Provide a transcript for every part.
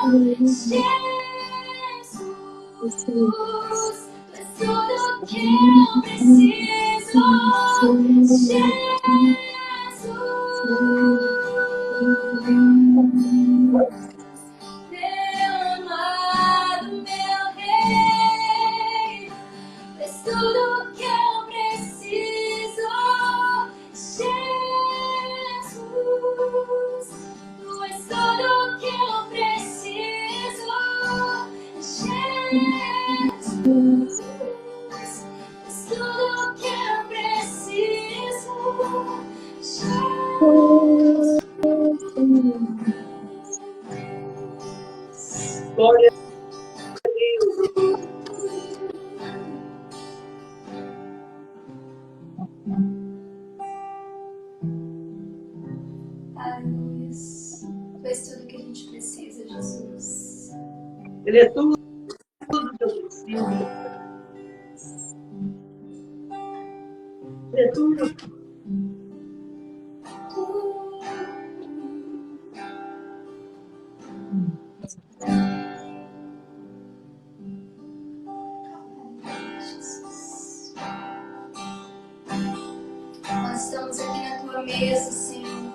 Jesus, és tudo que eu preciso. Jesus, meu amado, meu rei, és tudo que eu preciso. Jesus, tu és tudo que eu preciso. Jesus, és tudo que eu preciso. Jesus. Glória a Deus. Aleluia. Tu és tudo que a gente precisa, Jesus. Ele é tudo que eu preciso. Ele é tudo. Jesus. Nós estamos aqui na tua mesa, Senhor.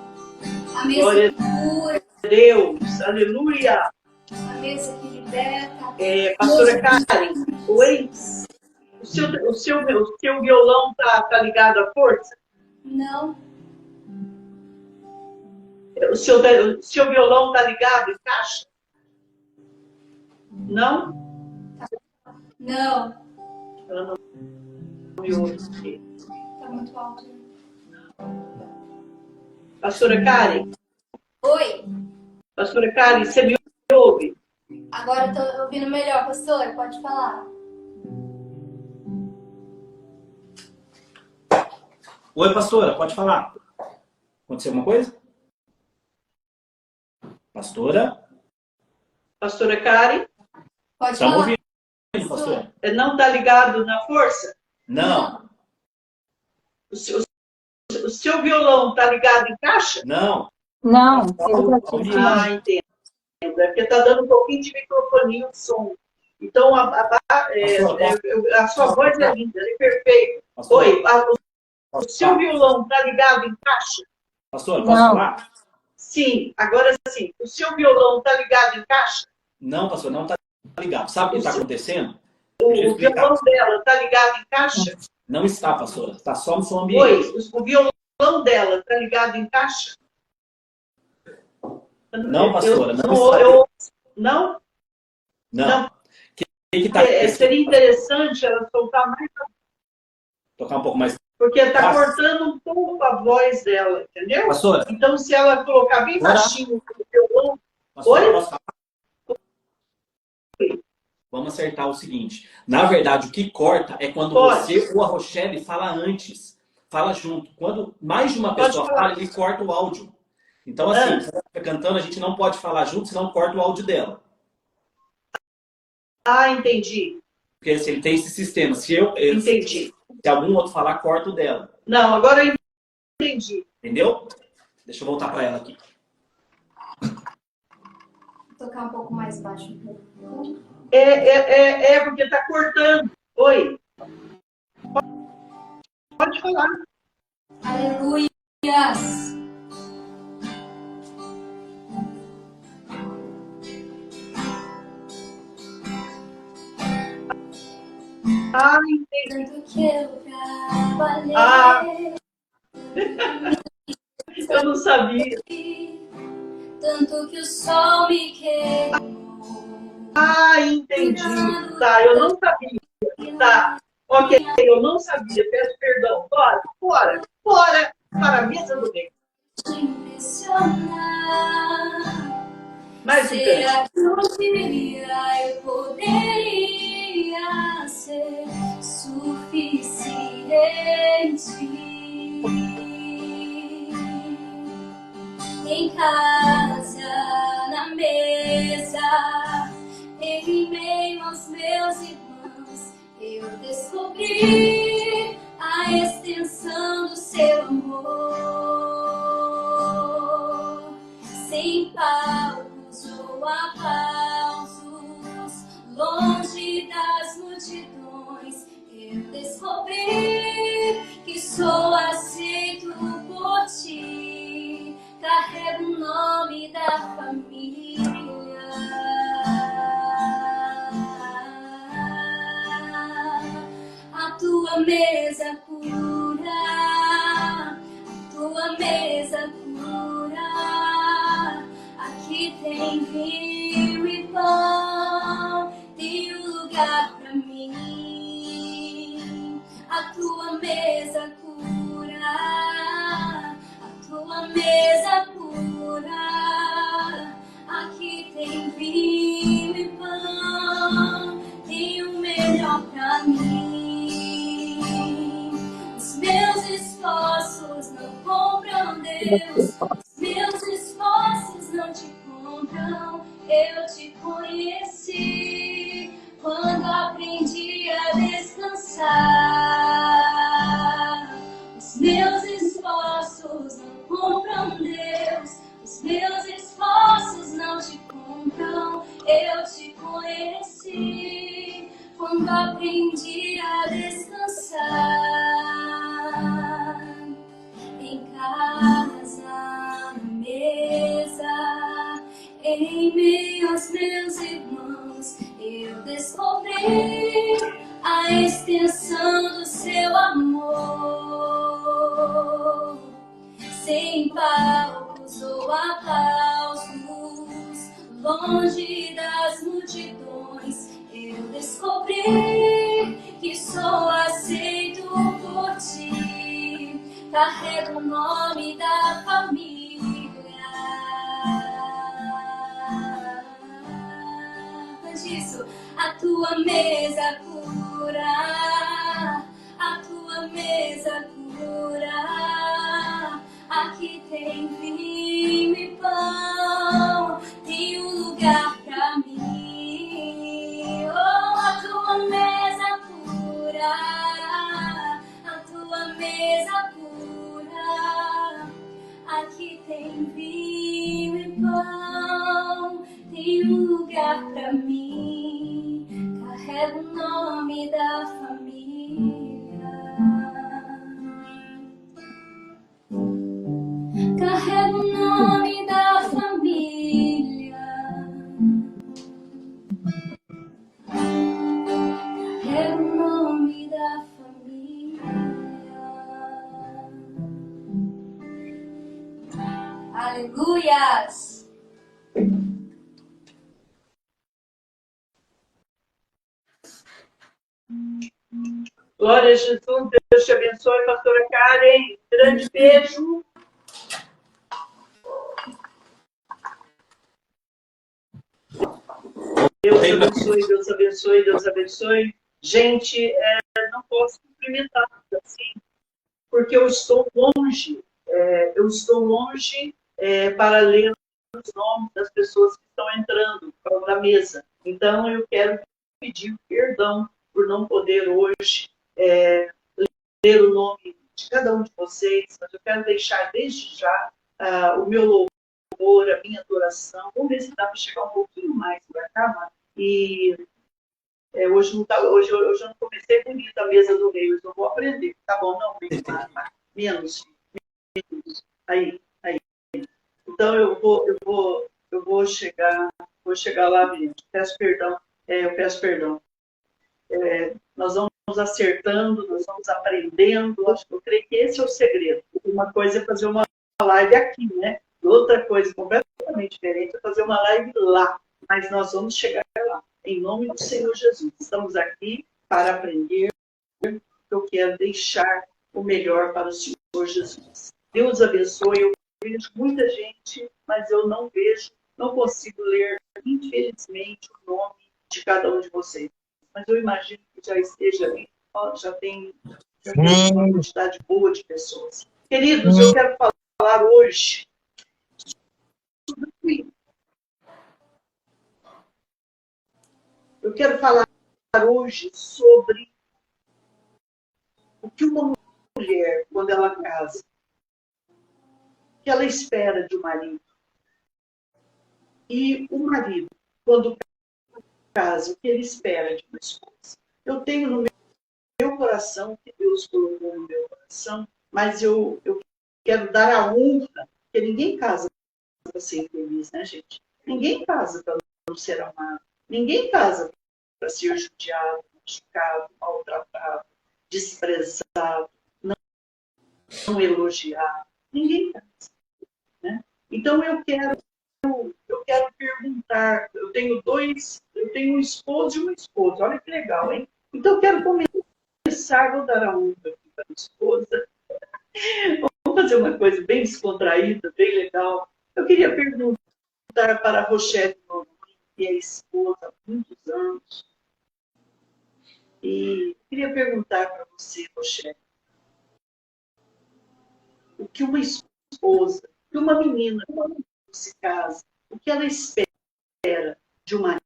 A mesa Glória que cura, a Deus. Aleluia. a mesa que liberta. Pastora Karen, oi? O seu violão tá ligado à força? Não, O seu violão tá ligado em caixa? Não? não. Ela não me ouve. Tá muito alto. Pastora Karen, Oi, você me ouve? agora eu tô ouvindo melhor, pastora. Pode falar. Oi, pastora, pode falar. Aconteceu alguma coisa? Pastora? Pastora Karen, Pode Está me falar. ouvindo, pastora? não tá ligado na força? Não. O seu violão tá ligado em caixa? Não. Não, Ah, entendo. É porque tá dando um pouquinho de microfonia de som. Então, a sua voz é linda, é perfeita. Pastora, Oi, o seu falar? violão tá ligado em caixa? Pastora, posso Não. falar? Sim, agora sim. O seu violão tá ligado em caixa? Não, pastor, não está ligado. Sabe o que está acontecendo? O Deixa eu explicar. violão dela tá ligado em caixa? Não está, pastora. Está só no seu Oi, ambiente. o violão dela tá ligado em caixa? Não, pastora, não está. Não? Não. O que está acontecendo? Seria interessante ela soltar mais, Tocar um pouco mais. porque está cortando um pouco a voz dela, entendeu? Pastora, Então, se ela colocar bem baixinho o violão... pastora, Oi? posso falar? Vamos acertar o seguinte. Na verdade, o que corta é quando você ou a Rochelle fala antes. Fala junto. Quando mais de uma pessoa fala, ele corta o áudio. Então, assim, quando ela está cantando, a gente não pode falar junto, senão corta o áudio dela. Ah, entendi. Porque assim, ele tem esse sistema. Entendi. Se algum outro falar, corta o dela. Não, agora eu entendi. Entendeu? Deixa eu voltar para ela aqui. Vou tocar um pouco mais baixo. Porque está cortando. Oi. Pode falar. Aleluias. Ah, entendi. Tanto que eu trabalhei. Ah. Eu não sabia. Tanto que o sol me queimou. Ah, entendi. Tá, eu não sabia. Tá. Ok, eu não sabia. Peço perdão. Bora para a mesa do bem. Te impressionar. Mais um Será que um dia eu poderia ser suficiente? Em casa, na mesa, em meio aos meus irmãos, eu descobri a extensão do seu amor. Sem palavras ou a paz. tem vinho e pão, tem um lugar pra mim. A tua mesa cura, a tua mesa cura. Aqui tem vinho e pão, tem o melhor pra mim. Os meus esforços não compram Deus, os meus esforços não te compram. Eu te conheci quando aprendi a descansar. Os meus esforços não compram Deus, os meus esforços não te compram. Eu te conheci quando aprendi a descansar. Em casa, na mesa, em meio aos meus irmãos, eu descobri a extensão do seu amor. Sem palcos ou aplausos, longe das multidões, eu descobri que sou aceito por ti. Carrego o nome da família. Disso, a tua mesa cura, a tua mesa cura. Aqui tem vinho e pão, tem um lugar pra mim. Oh, a tua mesa cura, a tua mesa cura. Aqui tem vinho e pão, tem um lugar pra mim. Carrego o nome da família. Carrego o nome da família. Carrego o nome da família. Aleluias! Glória a Jesus, Deus te abençoe, pastora Karen. Grande beijo. Deus abençoe, Deus abençoe, Deus abençoe. Gente, não posso cumprimentar assim, porque eu estou longe. Para ler os nomes das pessoas que estão entrando para a mesa. Então, eu quero pedir perdão por não poder hoje ler o nome de cada um de vocês, mas eu quero deixar desde já o meu louvor, a minha adoração. Vamos ver se dá para chegar um pouquinho mais para cá, Mara. E hoje eu não comecei bonita a mesa do rei, eu não vou aprender. Tá bom, não, menos. Aí. Então eu vou chegar lá, gente. Peço perdão. Eu peço perdão. Nós vamos acertando, nós vamos aprendendo. Eu creio que esse é o segredo. Uma coisa é fazer uma live aqui, né? Outra coisa completamente diferente é fazer uma live lá. Mas nós vamos chegar lá. Em nome do Senhor Jesus. Estamos aqui para aprender. Eu quero deixar o melhor para o Senhor Jesus. Deus abençoe. Eu vejo muita gente, mas eu não consigo ler, infelizmente, o nome de cada um de vocês. Mas eu imagino que já esteja ali, já tem uma quantidade boa de pessoas. Queridos, eu quero falar hoje sobre... Eu quero falar hoje sobre o que uma mulher, quando ela casa, o que ela espera de um marido. E o marido, quando casa, o que ele espera de uma esposa. Eu tenho no meu coração, que Deus colocou no meu coração, mas eu quero dar a honra, porque ninguém casa para ser feliz, né, gente? Ninguém casa para não ser amado. Ninguém casa para ser judiado, machucado, maltratado, desprezado, não elogiado. Ninguém casa. Né? Então eu quero eu quero perguntar, eu tenho um esposo e uma esposa, olha que legal, hein? Então eu quero começar, vou dar a honra aqui para a esposa, vamos fazer uma coisa bem descontraída, bem legal. Eu queria perguntar para a Rochelle, que é esposa há muitos anos, e queria perguntar para você, Rochelle, o que uma esposa, o que uma menina, quando se casa, o que ela espera de uma...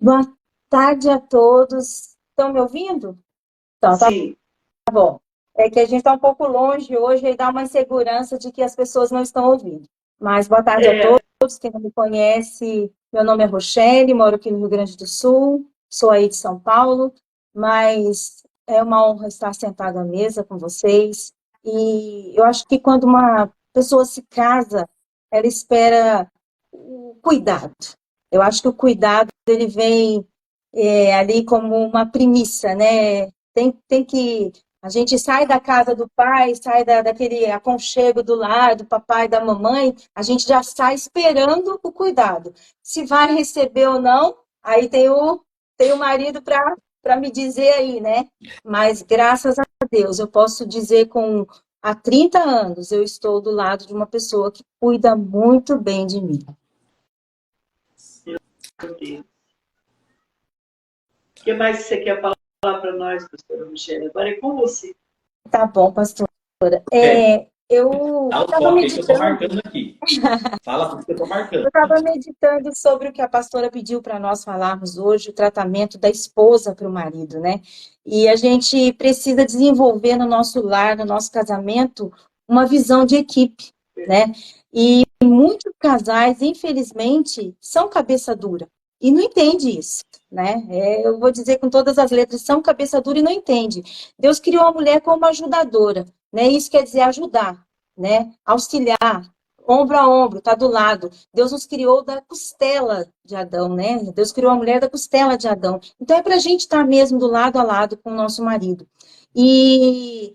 Boa tarde a todos. Estão me ouvindo? Então, tá Sim. bom. É que a gente está um pouco longe hoje e dá uma insegurança de que as pessoas não estão ouvindo. Mas boa tarde a todos. Quem não me conhece, meu nome é Rochelle, moro aqui no Rio Grande do Sul, sou aí de São Paulo, mas é uma honra estar sentada à mesa com vocês. E eu acho que quando uma pessoa se casa, ela espera o cuidado. Eu acho que o cuidado ele vem ali como uma premissa, né? Tem que a gente sai da casa do pai, sai daquele aconchego do lar, do papai, da mamãe, a gente já sai esperando o cuidado. Se vai receber ou não, aí tem o marido para me dizer aí, né? Mas graças a Deus, eu posso dizer há 30 anos eu estou do lado de uma pessoa que cuida muito bem de mim. Meu Deus. O que mais você quer falar para nós, pastora Michele? Agora é com você. Tá bom, pastora. Eu Dá o estava toque aí que eu tô meditando. marcando aqui. Fala porque eu tô marcando. Eu estava meditando sobre o que a pastora pediu para nós falarmos hoje, o tratamento da esposa para o marido, né? E a gente precisa desenvolver no nosso lar, no nosso casamento, uma visão de equipe, né? E muitos casais, infelizmente, são cabeça dura e não entende isso, né? Eu vou dizer com todas as letras, são cabeça dura e não entende. Deus criou a mulher como ajudadora, né? Isso quer dizer ajudar, né? Auxiliar, ombro a ombro, tá do lado. Deus nos criou da costela de Adão, né? Deus criou a mulher da costela de Adão. Então é para a gente estar mesmo do lado a lado com o nosso marido. E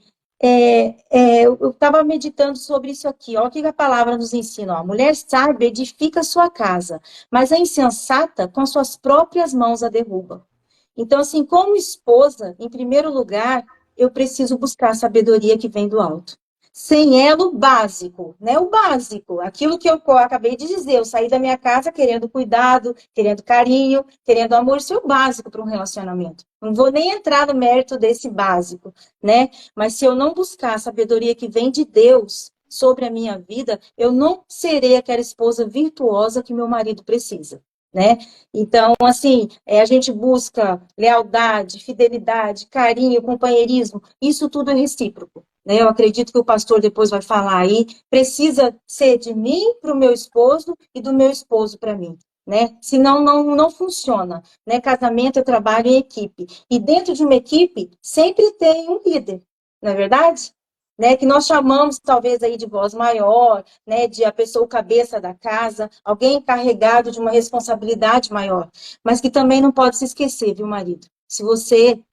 eu estava meditando sobre isso aqui. Olha o que a palavra nos ensina. Ó. A mulher sábia edifica a sua casa, mas a insensata com as suas próprias mãos a derruba. Então, assim, como esposa, em primeiro lugar, eu preciso buscar a sabedoria que vem do alto. Sem ela, o básico, né? O básico, aquilo que eu acabei de dizer, eu saí da minha casa querendo cuidado, querendo carinho, querendo amor, isso é o básico para um relacionamento. Não vou nem entrar no mérito desse básico, né? Mas se eu não buscar a sabedoria que vem de Deus sobre a minha vida, eu não serei aquela esposa virtuosa que meu marido precisa. Né? Então, assim, a gente busca lealdade, fidelidade, carinho, companheirismo, isso tudo é recíproco. Né? Eu acredito que o pastor depois vai falar aí, precisa ser de mim para o meu esposo e do meu esposo para mim. Né? Senão não funciona. Né? Casamento é trabalho em equipe. E dentro de uma equipe sempre tem um líder, não é verdade? Né, que nós chamamos talvez aí de voz maior, né, de a pessoa cabeça da casa, alguém encarregado de uma responsabilidade maior, mas que também não pode se esquecer, viu, marido? Se você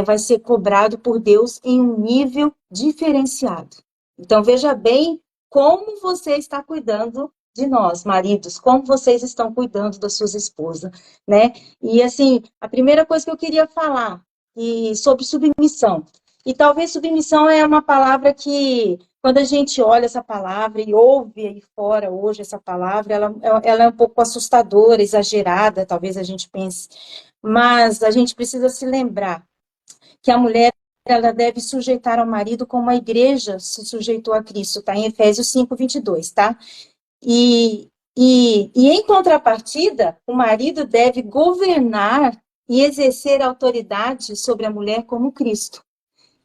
vai ser cobrado por Deus em um nível diferenciado. Então, veja bem como você está cuidando de nós, maridos, como vocês estão cuidando das suas esposas, né? E, assim, a primeira coisa que eu queria falar sobre submissão, e talvez submissão é uma palavra que, quando a gente olha essa palavra e ouve aí fora hoje essa palavra, ela é um pouco assustadora, exagerada, talvez a gente pense. Mas a gente precisa se lembrar que a mulher ela deve sujeitar ao marido como a igreja se sujeitou a Cristo, tá? Em Efésios 5:22, tá? E em contrapartida, o marido deve governar e exercer autoridade sobre a mulher como Cristo.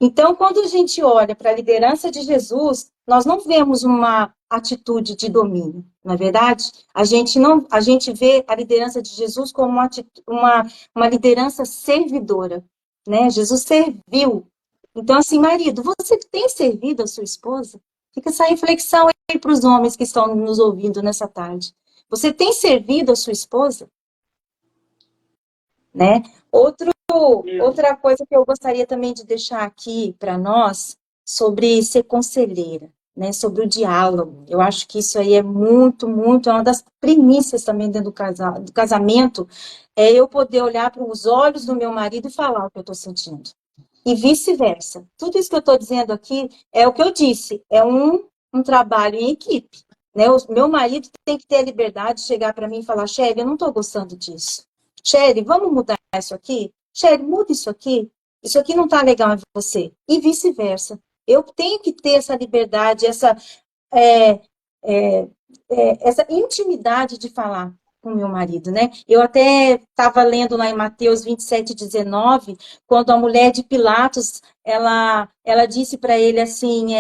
Então, quando a gente olha para a liderança de Jesus, nós não vemos uma atitude de domínio, não é verdade? A gente vê a liderança de Jesus como uma liderança servidora, né? Jesus serviu. Então, assim, marido, você tem servido a sua esposa? Fica essa reflexão aí para os homens que estão nos ouvindo nessa tarde. Você tem servido a sua esposa? Né? Outra coisa que eu gostaria também de deixar aqui para nós sobre ser conselheira, né, sobre o diálogo. Eu acho que isso aí é muito, muito, é uma das primícias também dentro do casamento, é eu poder olhar para os olhos do meu marido e falar o que eu estou sentindo. E vice-versa. Tudo isso que eu estou dizendo aqui é o que eu disse, é um trabalho em equipe. Né? O meu marido tem que ter a liberdade de chegar para mim e falar, Shelly, eu não estou gostando disso. Shelly, vamos mudar isso aqui? Shelly, muda isso aqui. Isso aqui não está legal em você. E vice-versa. Eu tenho que ter essa liberdade, é, é, essa intimidade de falar com o meu marido, né? Eu até estava lendo lá em Mateus 27:19, quando a mulher de Pilatos, ela disse para ele assim,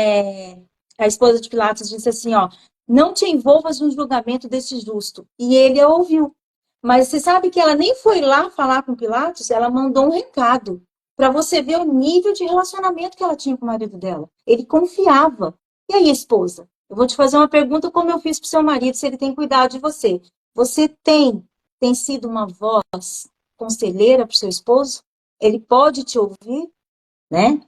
a esposa de Pilatos disse assim, ó, não te envolvas no julgamento deste justo. E ele a ouviu. Mas você sabe que ela nem foi lá falar com Pilatos, ela mandou um recado para você ver o nível de relacionamento que ela tinha com o marido dela. Ele confiava. E aí, esposa? Eu vou te fazer uma pergunta como eu fiz para o seu marido, se ele tem cuidado de você. Você tem sido uma voz conselheira para o seu esposo? Ele pode te ouvir, né?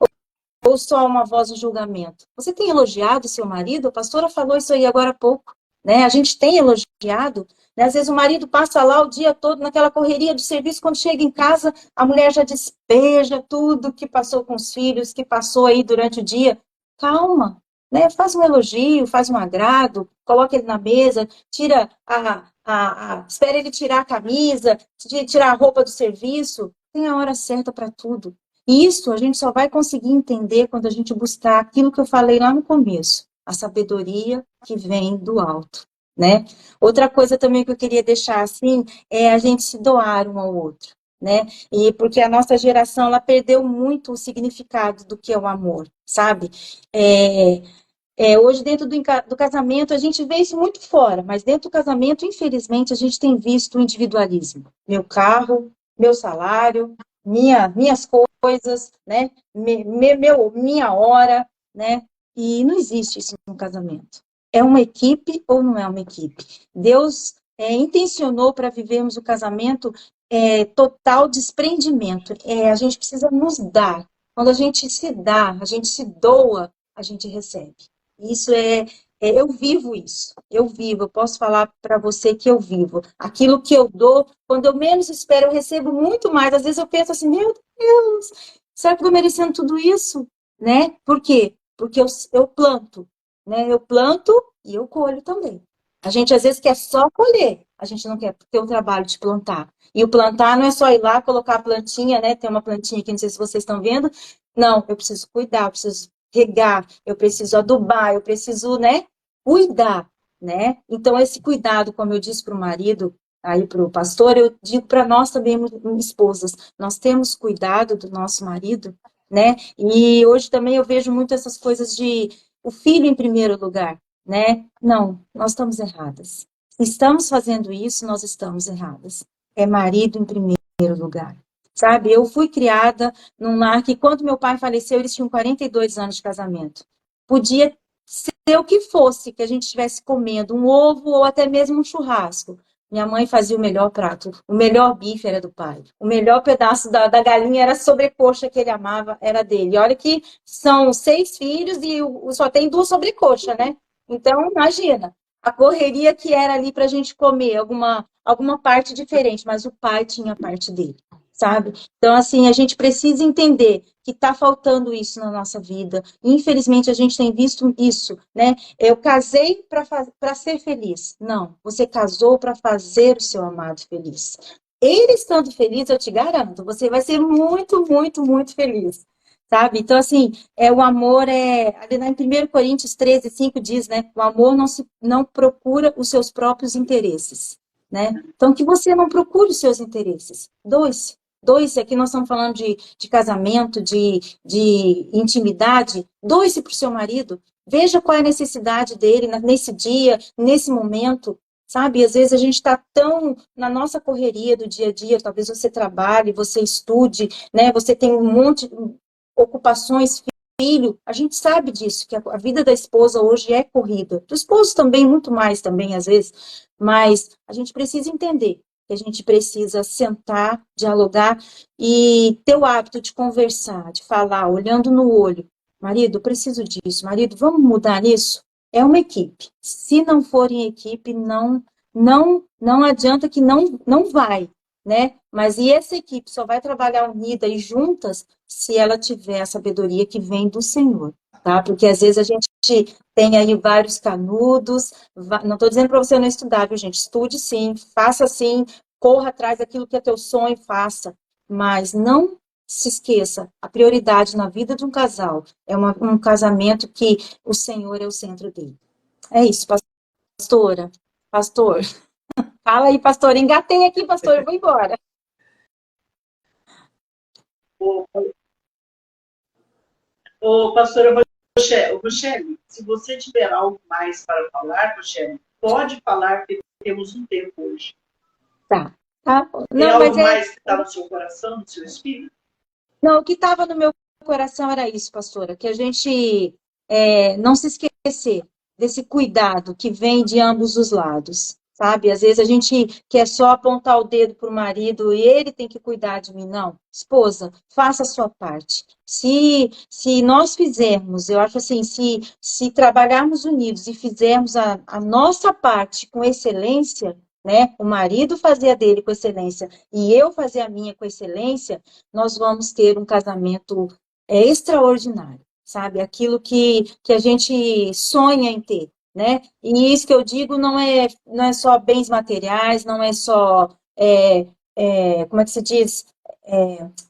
Ou só uma voz de julgamento? Você tem elogiado o seu marido? A pastora falou isso aí agora há pouco, né? A gente tem elogiado, né? Às vezes o marido passa lá o dia todo naquela correria do serviço, quando chega em casa, a mulher já despeja tudo que passou com os filhos, que passou aí durante o dia. Calma, né? Faz um elogio, faz um agrado, coloca ele na mesa, tira espera ele tirar a camisa, tirar a roupa do serviço. Tem a hora certa para tudo. E isso a gente só vai conseguir entender quando a gente buscar aquilo que eu falei lá no começo, a sabedoria que vem do alto, né? Outra coisa também que eu queria deixar assim é a gente se doar um ao outro, né? E porque a nossa geração ela perdeu muito o significado do que é o amor, sabe? Hoje dentro do casamento a gente vê isso muito fora, mas dentro do casamento, infelizmente, a gente tem visto o individualismo. Meu carro, meu salário, minhas coisas, né? Minha hora, né? E não existe isso no casamento. É uma equipe ou não é uma equipe? Deus intencionou para vivermos o casamento total desprendimento. A gente precisa nos dar. Quando a gente se dá, a gente se doa, a gente recebe. Isso eu vivo isso. Eu posso falar para você que eu vivo. Aquilo que eu dou, quando eu menos espero, eu recebo muito mais. Às vezes eu penso assim, meu Deus, será que eu estou merecendo tudo isso? Né? Por quê? Porque eu planto, né? Eu planto e eu colho também. A gente às vezes quer só colher, a gente não quer ter o trabalho de plantar. E o plantar não é só ir lá, colocar a plantinha, né? Tem uma plantinha aqui, não sei se vocês estão vendo. Não, eu preciso cuidar, eu preciso regar, eu preciso adubar, eu preciso, né, cuidar, né? Então, esse cuidado, como eu disse para o marido, aí para o pastor, eu digo para nós também, esposas, nós temos cuidado do nosso marido, né? E hoje também eu vejo muito essas coisas de o filho em primeiro lugar, né? Não, nós estamos erradas. Se estamos fazendo isso, nós estamos erradas. É marido em primeiro lugar. Sabe, eu fui criada num lar que, quando meu pai faleceu, eles tinham 42 anos de casamento. Podia ser o que fosse, que a gente estivesse comendo um ovo ou até mesmo um churrasco. Minha mãe fazia o melhor prato, o melhor bife era do pai, o melhor pedaço da galinha era a sobrecoxa que ele amava, era dele. E olha que são 6 filhos e só tem 2 sobrecoxas, né? Então, imagina, a correria que era ali para a gente comer alguma parte diferente, mas o pai tinha a parte dele. Sabe? Então, assim, a gente precisa entender que está faltando isso na nossa vida. Infelizmente, a gente tem visto isso, né? Eu casei para ser feliz. Não, você casou para fazer o seu amado feliz. Ele estando feliz, eu te garanto, você vai ser muito, muito, muito feliz. Sabe? Então, assim, o amor ali em 1 Coríntios 13:5 diz, né? O amor não procura os seus próprios interesses, né? Então, que você não procure os seus interesses. Doe-se, aqui nós estamos falando de casamento, de intimidade, doe-se para o seu marido, veja qual é a necessidade dele nesse dia, nesse momento, sabe? Às vezes a gente está tão na nossa correria do dia a dia, talvez você trabalhe, você estude, né? Você tem um monte de ocupações, filho, a gente sabe disso, que a vida da esposa hoje é corrida, do esposo também, muito mais também, às vezes, mas a gente precisa entender que a gente precisa sentar, dialogar e ter o hábito de conversar, de falar, olhando no olho, marido, eu preciso disso, marido, vamos mudar isso? É uma equipe. Se não for em equipe, não adianta que não vai, né? Mas e essa equipe só vai trabalhar unida e juntas se ela tiver a sabedoria que vem do Senhor, tá? Porque às vezes a gente tem aí vários canudos, não estou dizendo para você não estudar, viu, gente? Estude sim, faça sim, corra atrás daquilo que é teu sonho, faça. Mas não se esqueça, a prioridade na vida de um casal é um casamento que o Senhor é o centro dele. É isso, pastora. Pastor. Fala aí, pastor. Engatei aqui, pastor, eu vou embora. Pastora Rochelle, se você tiver algo mais para falar, Rochelle, pode falar, porque temos um tempo hoje. Tá. Tem algo mais que está no seu coração, no seu espírito? Não, o que estava no meu coração era isso, pastora, que a gente não se esquecer desse cuidado que vem de ambos os lados, sabe? Às vezes a gente quer só apontar o dedo para o marido e ele tem que cuidar de mim. Não, esposa, faça a sua parte. Se nós fizermos, eu acho assim, se trabalharmos unidos e fizermos a nossa parte com excelência, né? O marido fazer a dele com excelência e eu fazer a minha com excelência, nós vamos ter um casamento extraordinário, sabe? Aquilo que a gente sonha em ter, né? E isso que eu digo não é só bens materiais, não é só, como é que se diz?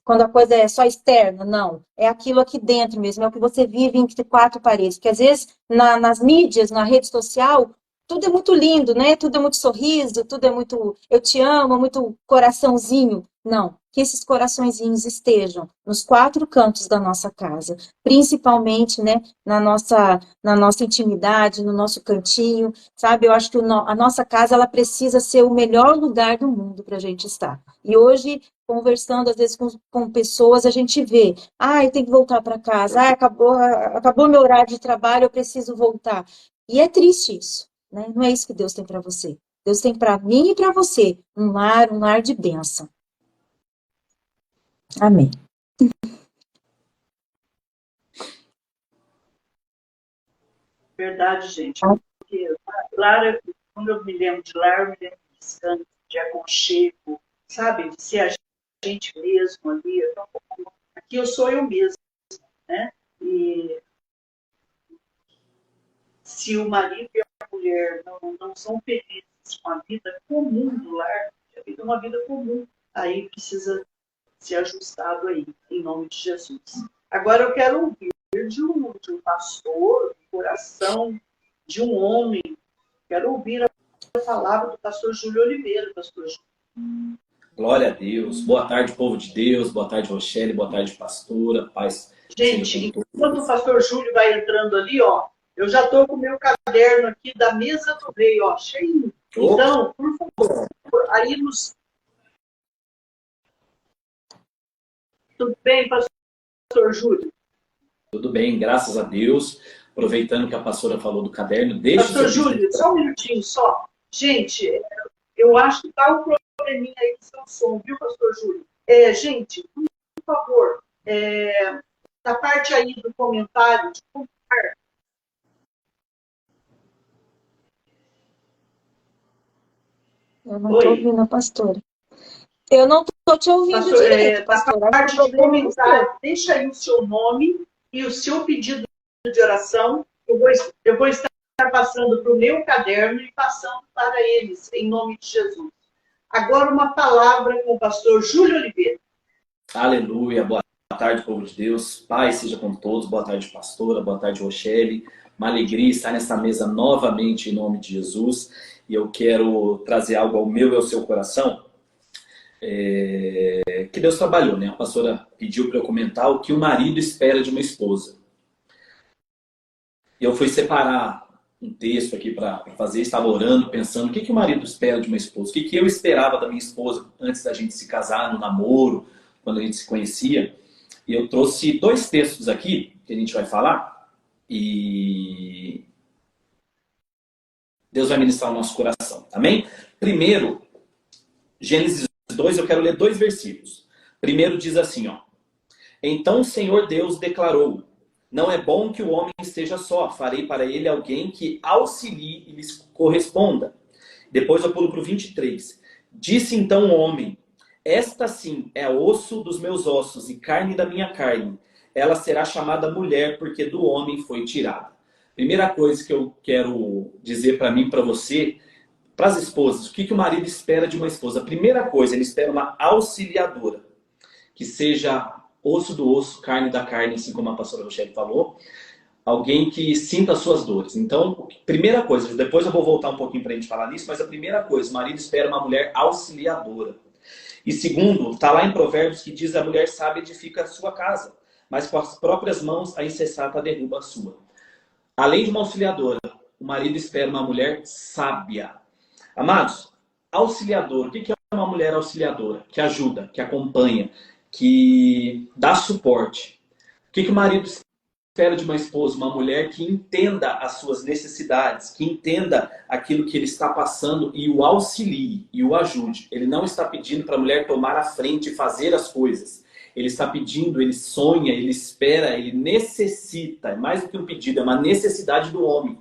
Quando a coisa é só externa, não. É aquilo aqui dentro mesmo, é o que você vive entre quatro paredes. Porque às vezes, nas mídias, na rede social, tudo é muito lindo, né? Tudo é muito sorriso, tudo é muito eu te amo, muito coraçãozinho. Não, que esses coraçõezinhos estejam nos quatro cantos da nossa casa, principalmente, né, na nossa intimidade, no nosso cantinho, sabe? Eu acho que a nossa casa, ela precisa ser o melhor lugar do mundo para a gente estar. E hoje, conversando às vezes com pessoas, a gente vê, eu tenho que voltar para casa, acabou meu horário de trabalho, eu preciso voltar. E é triste isso, né? Não é isso que Deus tem para você. Deus tem para mim e para você um lar de bênção. Amém. Verdade, gente. Porque lar, quando eu me lembro de lar, eu me lembro de descanso, de aconchego, sabe? De ser a gente mesmo ali. Então, aqui eu sou eu mesmo, né? E se o marido e a mulher não são felizes com a vida comum do lar, a vida é uma vida comum, aí precisa ser ajustado aí, em nome de Jesus. Agora eu quero ouvir de um pastor, de coração, de um homem, quero ouvir a palavra do pastor Júlio Oliveira, pastor Júlio. Glória a Deus. Boa tarde, povo de Deus. Boa tarde, Rochelle. Boa tarde, pastora. Paz. Gente, enquanto o pastor Júlio vai entrando ali, ó, eu já estou com o meu caderno aqui da mesa do rei, ó, cheio. Então, por favor, aí nos... Tudo bem, pastor Júlio? Tudo bem, graças a Deus. Aproveitando que a pastora falou do caderno, deixa... Pastor Júlio, só um minutinho só. Gente, eu acho que está um probleminha aí com o seu som, viu, pastor Júlio? Gente, por favor, na parte aí do comentário, de comentar. Eu não estou ouvindo a pastora. Eu não estou te ouvindo direito, pastora. Na parte de comentário, deixa aí o seu nome e o seu pedido de oração. Eu vou estar passando para o meu caderno e passando para eles, em nome de Jesus. Agora uma palavra com o pastor Júlio Oliveira. Aleluia, boa tarde, povo de Deus. Paz seja com todos. Boa tarde, pastora. Boa tarde, Rochelle. Uma alegria estar nessa mesa novamente em nome de Jesus. E eu quero trazer algo ao meu e ao seu coração. Que Deus trabalhou, né? A pastora pediu para eu comentar o que o marido espera de uma esposa. Eu fui separar um texto aqui para fazer, estava orando, pensando o que o marido espera de uma esposa, o que eu esperava da minha esposa antes da gente se casar, no namoro, quando a gente se conhecia. E eu trouxe dois textos aqui que a gente vai falar e Deus vai ministrar o nosso coração, amém? Primeiro, Gênesis 2, eu quero ler dois versículos. Primeiro diz assim, ó: Então o Senhor Deus declarou: Não é bom que o homem esteja só. Farei para ele alguém que auxilie e lhes corresponda. Depois eu pulo para o 23. Disse então o homem: esta sim é osso dos meus ossos e carne da minha carne. Ela será chamada mulher, porque do homem foi tirada. Primeira coisa que eu quero dizer para mim, para você, para as esposas, o que o marido espera de uma esposa? A primeira coisa, ele espera uma auxiliadora, que seja osso do osso, carne da carne, assim como a pastora Rochelle falou. Alguém que sinta as suas dores. Então, primeira coisa, depois eu vou voltar um pouquinho para a gente falar nisso, mas a primeira coisa, o marido espera uma mulher auxiliadora. E segundo, está lá em Provérbios que diz: a mulher sábia edifica a sua casa, mas com as próprias mãos a insensata derruba a sua. Além de uma auxiliadora, o marido espera uma mulher sábia. Amados, auxiliador, o que é uma mulher auxiliadora? Que ajuda, que acompanha, que dá suporte. O que o marido espera de uma esposa? Uma mulher que entenda as suas necessidades, que entenda aquilo que ele está passando e o auxilie e o ajude. Ele não está pedindo para a mulher tomar a frente e fazer as coisas. Ele está pedindo, ele sonha, ele espera, ele necessita. É mais do que um pedido, é uma necessidade do homem.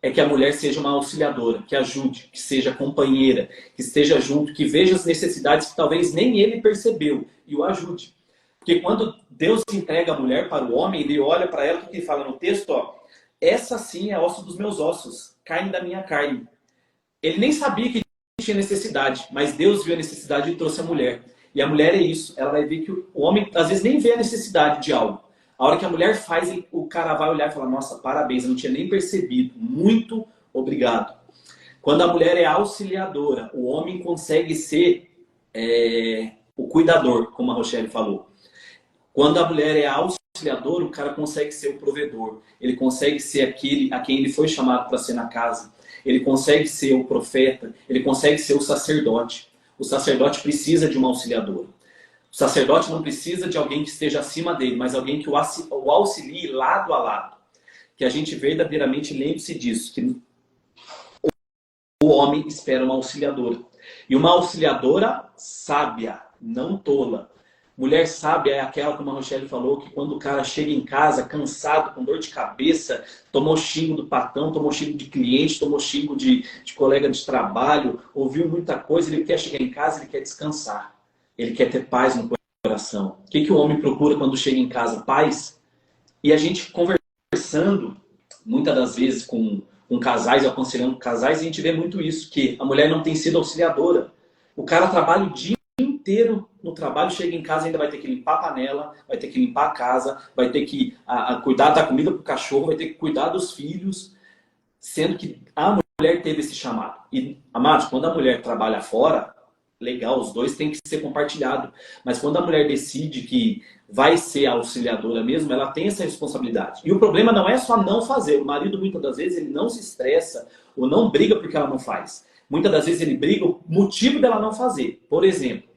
É que a mulher seja uma auxiliadora, que ajude, que seja companheira, que esteja junto, que veja as necessidades que talvez nem ele percebeu e o ajude. Porque quando Deus entrega a mulher para o homem, ele olha para ela, o que ele fala no texto? Ó, essa sim é osso dos meus ossos, carne da minha carne. Ele nem sabia que tinha necessidade, mas Deus viu a necessidade e trouxe a mulher. E a mulher é isso, ela vai ver que o homem às vezes nem vê a necessidade de algo. A hora que a mulher faz, o cara vai olhar e falar: nossa, parabéns, eu não tinha nem percebido, muito obrigado. Quando a mulher é auxiliadora, o homem consegue ser o cuidador, como a Rochelle falou. Quando a mulher é auxiliadora, o cara consegue ser o provedor. Ele consegue ser aquele a quem ele foi chamado para ser na casa. Ele consegue ser o profeta, ele consegue ser o sacerdote. O sacerdote precisa de uma auxiliadora. O sacerdote não precisa de alguém que esteja acima dele, mas alguém que o auxilie lado a lado. Que a gente verdadeiramente lembre-se disso, que o homem espera uma auxiliadora. E uma auxiliadora sábia, não tola. Mulher sábia é aquela, como a Rochelle falou, que quando o cara chega em casa cansado, com dor de cabeça, tomou xingo do patrão, tomou xingo de cliente, tomou xingo de colega de trabalho, ouviu muita coisa, ele quer chegar em casa, ele quer descansar. Ele quer ter paz no coração. O que o homem procura quando chega em casa? Paz. E a gente conversando, muitas das vezes com casais, aconselhando casais, a gente vê muito isso, que a mulher não tem sido auxiliadora. O cara trabalha o dia inteiro no trabalho, chega em casa, ainda vai ter que limpar a panela, vai ter que limpar a casa, vai ter que cuidar da comida para o cachorro, vai ter que cuidar dos filhos, sendo que a mulher teve esse chamado. E, amados, quando a mulher trabalha fora, legal, os dois têm que ser compartilhados. Mas quando a mulher decide que vai ser a auxiliadora mesmo, ela tem essa responsabilidade. E o problema não é só não fazer. O marido, muitas das vezes, ele não se estressa ou não briga porque ela não faz. Muitas das vezes ele briga o motivo dela não fazer. Por exemplo,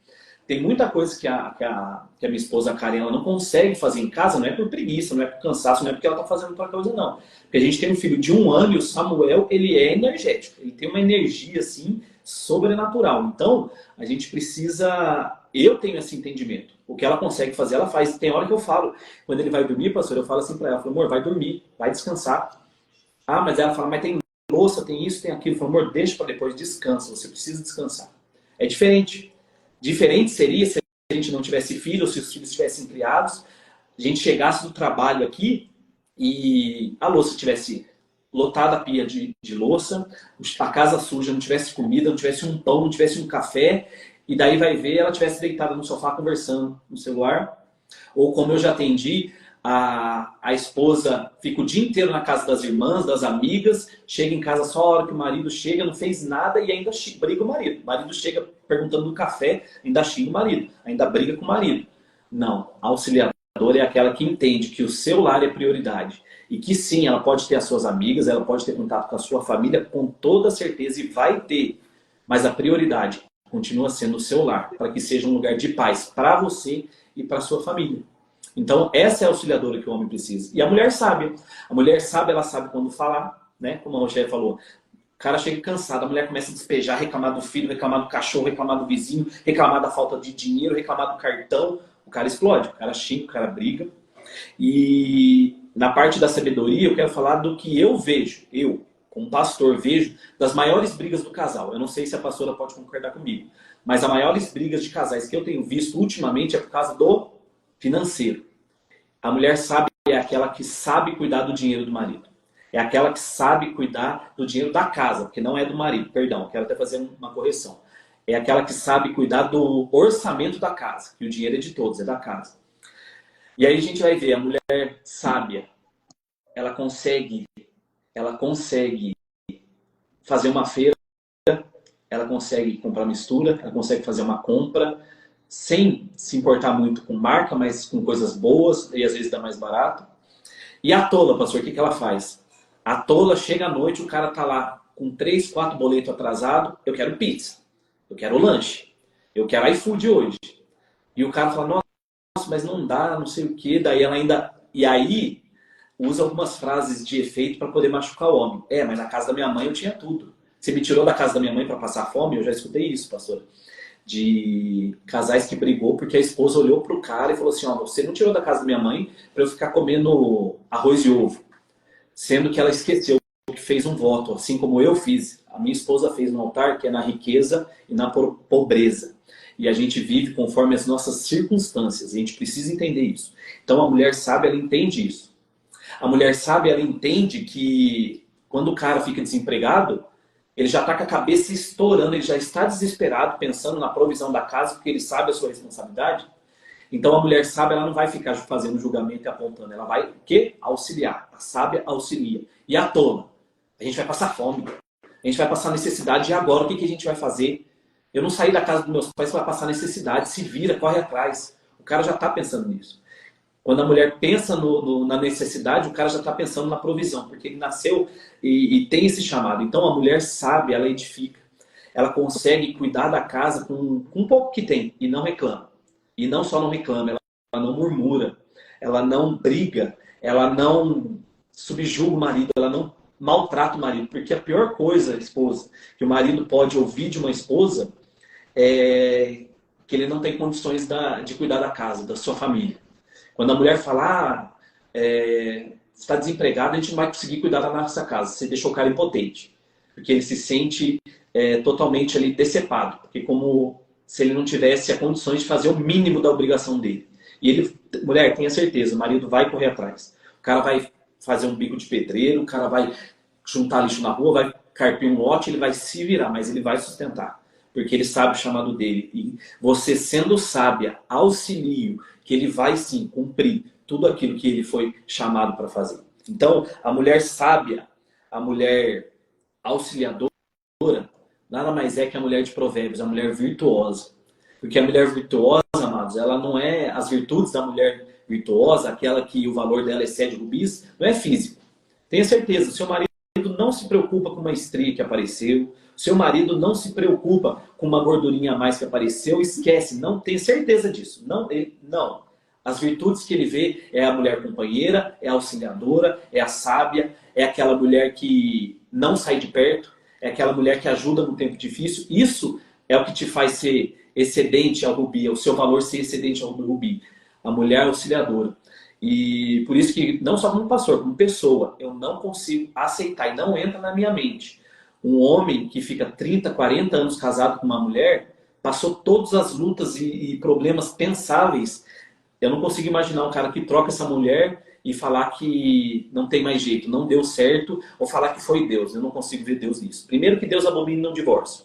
tem muita coisa que a minha esposa, a Karen, ela não consegue fazer em casa, não é por preguiça, não é por cansaço, não é porque ela está fazendo outra coisa, não. Porque a gente tem um filho de 1 ano e o Samuel, ele é energético. Ele tem uma energia, assim, sobrenatural. Então, a gente precisa... Eu tenho esse entendimento. O que ela consegue fazer, ela faz. Tem hora que eu falo, quando ele vai dormir, pastor, eu falo assim para ela, amor, vai dormir, vai descansar. Ah, mas ela fala, mas tem louça, tem isso, tem aquilo. Eu falo, amor, deixa para depois, descansa, você precisa descansar. É diferente. Diferente seria se a gente não tivesse filhos, se os filhos estivessem criados, a gente chegasse do trabalho aqui e a louça tivesse lotada, a pia de louça, a casa suja, não tivesse comida, não tivesse um pão, não tivesse um café, e daí vai ver ela tivesse deitada no sofá conversando no celular. Ou como eu já atendi, a esposa fica o dia inteiro na casa das irmãs, das amigas, chega em casa só a hora que o marido chega, não fez nada e ainda briga o marido. O marido chega perguntando do café, ainda xinga o marido, ainda briga com o marido. Não, a auxiliadora é aquela que entende que o seu lar é prioridade. E que sim, ela pode ter as suas amigas, ela pode ter contato com a sua família, com toda certeza, e vai ter. Mas a prioridade continua sendo o seu lar, para que seja um lugar de paz para você e para a sua família. Então, essa é a auxiliadora que o homem precisa. E a mulher sabe. A mulher sabe, ela sabe quando falar, né? Como a Rochelle falou. O cara chega cansado, a mulher começa a despejar, reclamar do filho, reclamar do cachorro, reclamar do vizinho, reclamar da falta de dinheiro, reclamar do cartão. O cara explode, o cara xinga, o cara briga. E Na parte da sabedoria, eu quero falar do que eu vejo, eu, como pastor, vejo das maiores brigas do casal. Eu não sei se a pastora pode concordar comigo, mas as maiores brigas de casais que eu tenho visto ultimamente é por causa do financeiro. A mulher sábia é aquela que sabe cuidar do dinheiro do marido. É aquela que sabe cuidar do dinheiro da casa, porque não é do marido, perdão, quero até fazer uma correção. É aquela que sabe cuidar do orçamento da casa, que o dinheiro é de todos, é da casa. E aí a gente vai ver, a mulher sábia, ela consegue fazer uma feira, ela consegue comprar mistura, ela consegue fazer uma compra, sem se importar muito com marca, mas com coisas boas, e às vezes dá mais barato. E a tola, pastor, o que ela faz? A tola chega à noite, o cara tá lá com 3, 4 boletos atrasados, eu quero pizza, eu quero lanche, eu quero iFood hoje. E o cara fala, nossa, mas não dá, não sei o quê. Daí ela ainda... E aí, usa algumas frases de efeito para poder machucar o homem. Mas na casa da minha mãe eu tinha tudo. Você me tirou da casa da minha mãe para passar fome? Eu já escutei isso, pastor. De casais que brigou porque a esposa olhou pro cara e falou assim, você não tirou da casa da minha mãe para eu ficar comendo arroz e ovo. Sendo que ela esqueceu que fez um voto, assim como eu fiz. A minha esposa fez no altar, que é na riqueza e na pobreza. E a gente vive conforme as nossas circunstâncias. E a gente precisa entender isso. Então a mulher sábia, ela entende isso. A mulher sábia, ela entende que quando o cara fica desempregado, ele já está com a cabeça estourando, ele já está desesperado, pensando na provisão da casa, porque ele sabe a sua responsabilidade. Então a mulher sábia, ela não vai ficar fazendo julgamento e apontando, ela vai o quê? Auxiliar. A sábia auxilia. E a tola? A gente vai passar fome, a gente vai passar necessidade, e agora o que a gente vai fazer? Eu não saí da casa dos meus pais para passar necessidade, se vira, corre atrás. O cara já está pensando nisso. Quando a mulher pensa na necessidade, o cara já está pensando na provisão, porque ele nasceu e tem esse chamado. Então a mulher sábia, ela edifica. Ela consegue cuidar da casa com um pouco que tem e não reclama. E não só não reclama, ela não murmura, ela não briga, ela não subjuga o marido, ela não maltrata o marido. Porque a pior coisa, esposa, que o marido pode ouvir de uma esposa é que ele não tem condições de cuidar da casa, da sua família. Quando a mulher fala, você está desempregado, a gente não vai conseguir cuidar da nossa casa. Você deixou o cara impotente. Porque ele se sente totalmente ali decepado. Porque como se ele não tivesse as condições de fazer o mínimo da obrigação dele. E ele, mulher, tenha certeza, o marido vai correr atrás. O cara vai fazer um bico de pedreiro, o cara vai juntar lixo na rua, vai carpir um lote, ele vai se virar, mas ele vai sustentar. Porque ele sabe o chamado dele. E você sendo sábia, auxilio, que ele vai sim cumprir tudo aquilo que ele foi chamado para fazer. Então, a mulher sábia, a mulher auxiliadora, nada mais é que a mulher de Provérbios, a mulher virtuosa. Porque a mulher virtuosa, amados, ela não é as virtudes da mulher virtuosa, aquela que o valor dela excede rubis, não é físico. Tenha certeza, o seu marido não se preocupa com uma estria que apareceu, o seu marido não se preocupa com uma gordurinha a mais que apareceu, esquece, não tem certeza disso. Não. As virtudes que ele vê é a mulher companheira, é a auxiliadora, é a sábia, é aquela mulher que não sai de perto, é aquela mulher que ajuda no tempo difícil. Isso é o que te faz ser excedente ao rubi, é o seu valor ser excedente ao rubi. A mulher auxiliadora. E por isso que, não só como pastor, como pessoa, eu não consigo aceitar e não entra na minha mente. Um homem que fica 30, 40 anos casado com uma mulher, passou todas as lutas e problemas pensáveis. Eu não consigo imaginar um cara que troca essa mulher e falar que não tem mais jeito, não deu certo, ou falar que foi Deus. Eu não consigo ver Deus nisso. Primeiro, que Deus abomina o divórcio.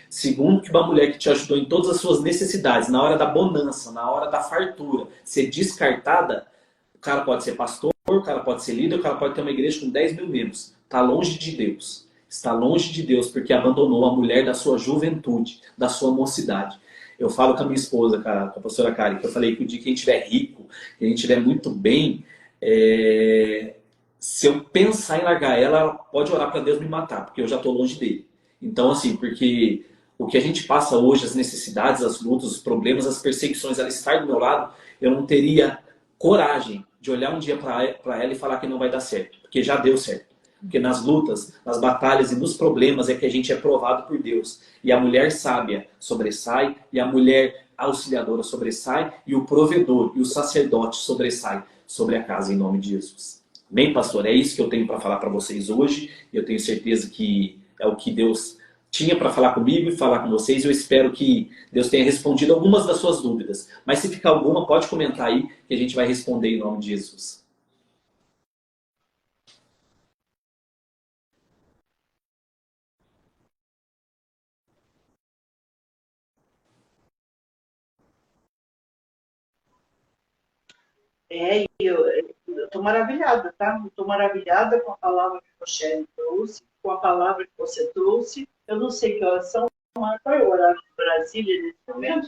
Segundo, que uma mulher que te ajudou em todas as suas necessidades, na hora da bonança, na hora da fartura, ser descartada, o cara pode ser pastor, o cara pode ser líder, o cara pode ter uma igreja com 10 mil membros. Está longe de Deus. Está longe de Deus porque abandonou a mulher da sua juventude, da sua mocidade. Eu falo com a minha esposa, com a pastora Karen, que eu falei que o dia que a gente estiver rico, que a gente estiver muito bem, se eu pensar em largar ela, ela pode orar para Deus me matar, porque eu já estou longe dele. Então, assim, porque o que a gente passa hoje, as necessidades, as lutas, os problemas, as perseguições, ela estar do meu lado, eu não teria coragem de olhar um dia para ela e falar que não vai dar certo, porque já deu certo. Porque nas lutas, nas batalhas e nos problemas é que a gente é provado por Deus. E a mulher sábia sobressai, e a mulher auxiliadora sobressai, e o provedor e o sacerdote sobressai sobre a casa, em nome de Jesus. Bem, pastor, é isso que eu tenho para falar para vocês hoje. Eu tenho certeza que é o que Deus tinha para falar comigo e falar com vocês. Eu espero que Deus tenha respondido algumas das suas dúvidas. Mas se ficar alguma, pode comentar aí que a gente vai responder em nome de Jesus. Eu estou maravilhada, tá? Estou maravilhada com a palavra que a Rochelle trouxe, com a palavra que você trouxe. Eu não sei que horas são, mas qual é o horário de Brasília nesse momento?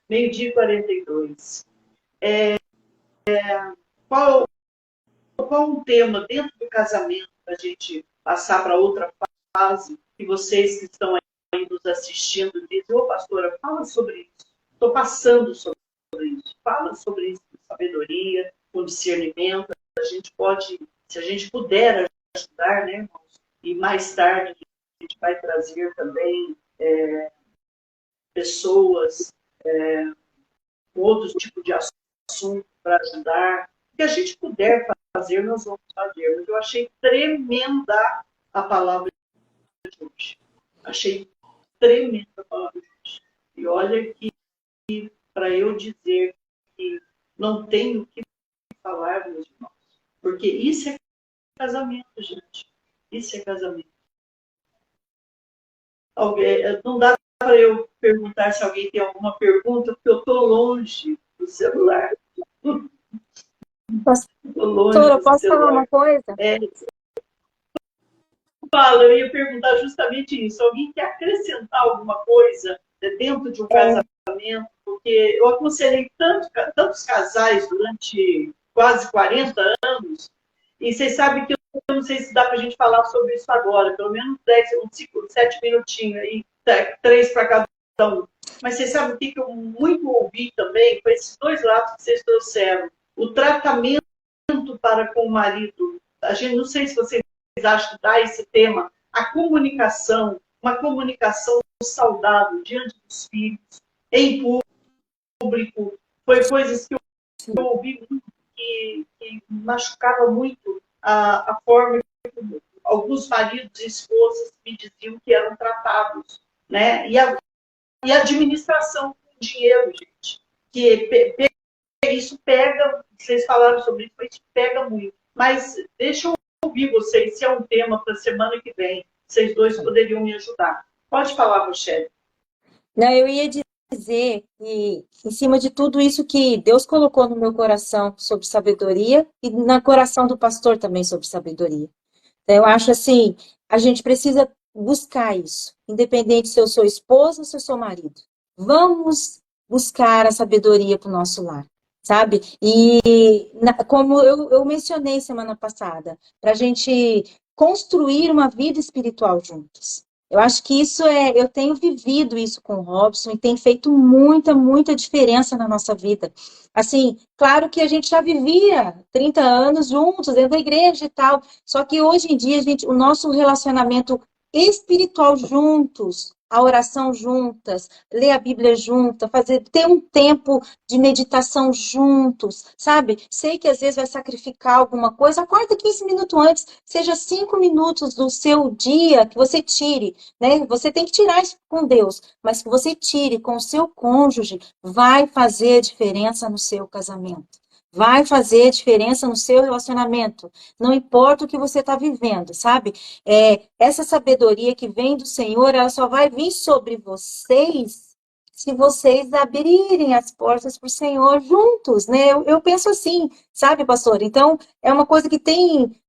Meio-dia e 42. Qual um tema dentro do casamento para a gente passar para outra fase? Que vocês que estão aí nos assistindo dizem, ô pastora, fala sobre isso. Estou passando sobre isso. Fala sobre isso com sabedoria, com discernimento. A gente pode, se a gente puder ajudar, né, irmãos? E mais tarde a gente vai trazer também pessoas com outros tipos de assunto para ajudar. O que a gente puder fazer, nós vamos fazer. Mas eu achei tremenda a palavra de hoje. Achei tremenda a palavra de hoje. E olha que, para eu dizer que não tenho o que falar, meus irmãos, porque isso é casamento, gente. Isso é casamento. Não dá para eu perguntar se alguém tem alguma pergunta, porque eu estou longe do celular. Pastora, posso falar uma coisa? Fala, eu ia perguntar justamente isso. Alguém quer acrescentar alguma coisa dentro de um casamento? Porque eu aconselhei tantos casais durante quase 40 anos, e vocês sabem que eu não sei se dá para a gente falar sobre isso agora, pelo menos 7 minutinhos aí, 3 para cada um. Mas vocês sabem o que eu muito ouvi também, com esses dois lados que vocês trouxeram. O tratamento para com o marido. A gente, não sei se vocês acham que dá esse tema, a comunicação, uma comunicação saudável diante dos filhos, em público, foi coisas que eu ouvi muito, que machucava muito a forma que alguns maridos e esposas me diziam que eram tratados, né? E a administração com dinheiro, gente, que isso pega, vocês falaram sobre isso, mas isso pega muito. Mas deixa eu ouvir vocês, se é um tema para a semana que vem, vocês dois poderiam me ajudar. Pode falar, Rochelle. Não, eu ia dizer que, em cima de tudo isso que Deus colocou no meu coração sobre sabedoria e no coração do pastor também sobre sabedoria. Então, eu acho assim, a gente precisa buscar isso, independente se eu sou esposa ou se eu sou marido. Vamos buscar a sabedoria para o nosso lar, sabe? E como eu mencionei semana passada, para a gente construir uma vida espiritual juntos. Eu acho que isso eu tenho vivido isso com o Robson e tem feito muita, muita diferença na nossa vida. Assim, claro que a gente já vivia 30 anos juntos dentro da igreja e tal, só que hoje em dia, o nosso relacionamento espiritual juntos, a oração juntas, ler a Bíblia juntas, ter um tempo de meditação juntos, sabe? Sei que às vezes vai sacrificar alguma coisa, acorda 15 minutos antes, seja 5 minutos do seu dia que você tire, né? Você tem que tirar isso com Deus, mas que você tire com o seu cônjuge, vai fazer diferença no seu casamento. Vai fazer diferença no seu relacionamento. Não importa o que você está vivendo, sabe? Essa sabedoria que vem do Senhor, ela só vai vir sobre vocês se vocês abrirem as portas para o Senhor juntos, né? Eu penso assim, sabe, pastor? Então, é uma coisa que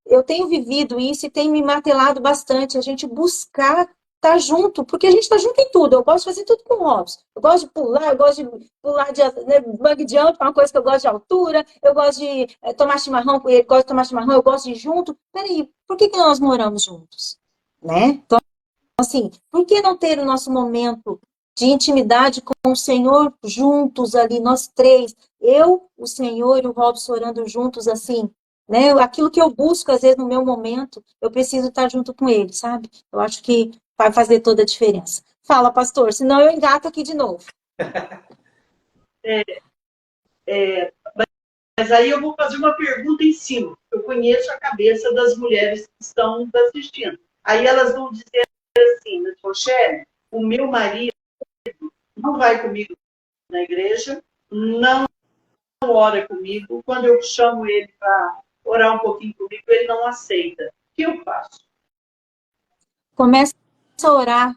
eu tenho vivido isso e tem me martelado bastante, a gente buscar estar junto, porque a gente está junto em tudo. Eu gosto de fazer tudo com o Robson. Eu gosto de pular, bug jump, é uma coisa que eu gosto de altura, eu gosto de tomar chimarrão com ele, gosto de tomar chimarrão, eu gosto de ir junto. Peraí, por que nós moramos juntos? Né? Então, assim, por que não ter o nosso momento de intimidade com o Senhor juntos ali, nós três, eu, o Senhor e o Robson orando juntos assim, né? Aquilo que eu busco, às vezes, no meu momento, eu preciso estar junto com ele, sabe? Eu acho que vai fazer toda a diferença. Fala, pastor, senão eu engato aqui de novo. Mas aí eu vou fazer uma pergunta em cima. Eu conheço a cabeça das mulheres que estão assistindo. Aí elas vão dizer assim, Rochelle, o meu marido não vai comigo na igreja, não ora comigo. Quando eu chamo ele para orar um pouquinho comigo, ele não aceita. O que eu faço? Começa a orar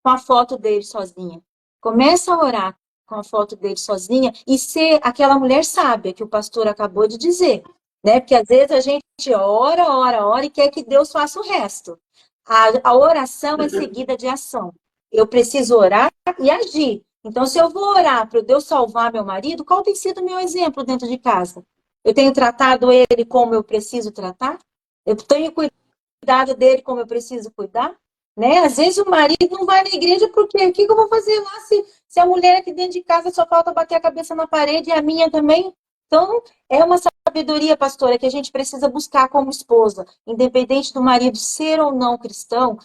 com a foto dele sozinha. Começa a orar com a foto dele sozinha e ser aquela mulher sábia que o pastor acabou de dizer, né? Porque às vezes a gente ora e quer que Deus faça o resto. A oração é seguida de ação. Eu preciso orar e agir. Então, se eu vou orar para Deus salvar meu marido, qual tem sido o meu exemplo dentro de casa? Eu tenho tratado ele como eu preciso tratar? Eu tenho cuidado dele como eu preciso cuidar? Né? Às vezes o marido não vai na igreja porque o que eu vou fazer lá se a mulher aqui dentro de casa só falta bater a cabeça na parede e a minha também? Então, é uma sabedoria, pastora, que a gente precisa buscar como esposa, independente do marido ser ou não cristão.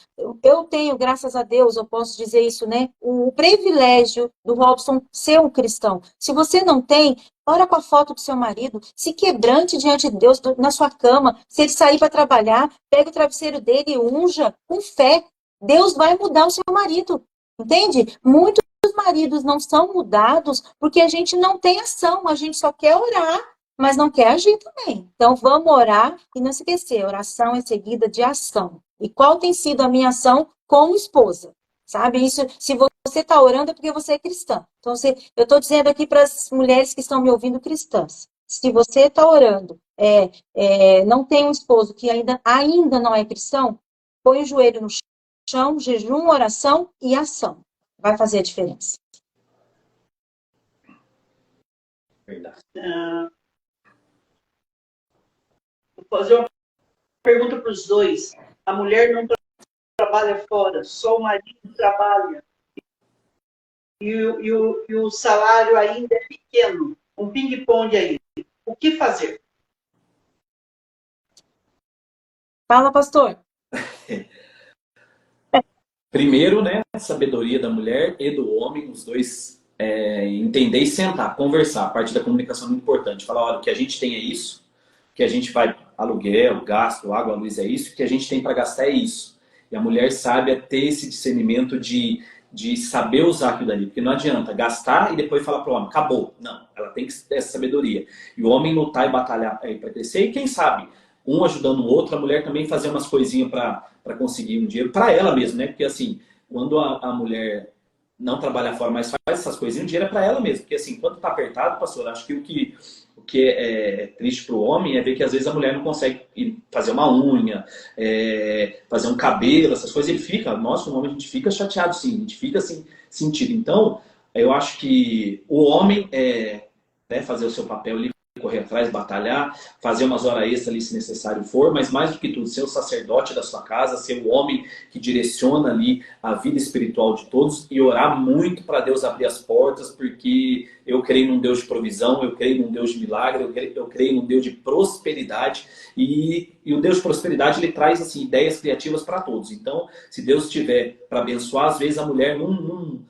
Eu tenho, graças a Deus, eu posso dizer isso, né? O privilégio do Robson ser um cristão. Se você não tem, ora com a foto do seu marido, se quebrante diante de Deus na sua cama. Se ele sair para trabalhar, pega o travesseiro dele e unja com fé. Deus vai mudar o seu marido, entende? Muitos maridos não são mudados porque a gente não tem ação, a gente só quer orar, mas não quer agir também. Então, vamos orar e não se esquecer, oração é seguida de ação. E qual tem sido a minha ação como esposa? Sabe, isso, se você está orando é porque você é cristã. Então, eu estou dizendo aqui para as mulheres que estão me ouvindo cristãs, se você está orando, não tem um esposo que ainda não é cristão, põe o joelho no chão, jejum, oração e ação. Vai fazer a diferença. Verdade. Vou fazer uma pergunta para os dois. A mulher não trabalha fora, só o marido trabalha. E o salário ainda é pequeno. Um ping-pong aí. O que fazer? Fala, pastor. Primeiro, né, a sabedoria da mulher e do homem, os dois entender e sentar, conversar. A parte da comunicação é muito importante. Falar, olha, o que a gente tem é isso, o que a gente vai, aluguel, gasto, água, luz é isso, o que a gente tem para gastar é isso. E a mulher sabe ter esse discernimento de saber usar aquilo dali. Porque não adianta gastar e depois falar para o homem, acabou. Não, ela tem que ter essa sabedoria. E o homem lutar e batalhar para crescer. E quem sabe, um ajudando o outro, a mulher também fazer umas coisinhas para conseguir um dinheiro para ela mesma, né? Porque assim, quando a mulher não trabalha fora, mas faz essas coisinhas, o dinheiro é para ela mesma. Porque assim, quando tá apertado, pastor, acho que o que é triste para o homem é ver que às vezes a mulher não consegue fazer uma unha, fazer um cabelo, essas coisas. Ele fica, nós como homem, a gente fica chateado sim, a gente fica assim, sentido. Então, eu acho que o homem fazer o seu papel ali, correr atrás, batalhar, fazer umas horas extras ali se necessário for, mas mais do que tudo, ser o sacerdote da sua casa, ser o homem que direciona ali a vida espiritual de todos e orar muito para Deus abrir as portas, porque eu creio num Deus de provisão, eu creio num Deus de milagre, eu creio num Deus de prosperidade e o Deus de prosperidade ele traz assim, ideias criativas para todos. Então, se Deus tiver para abençoar, às vezes a mulher num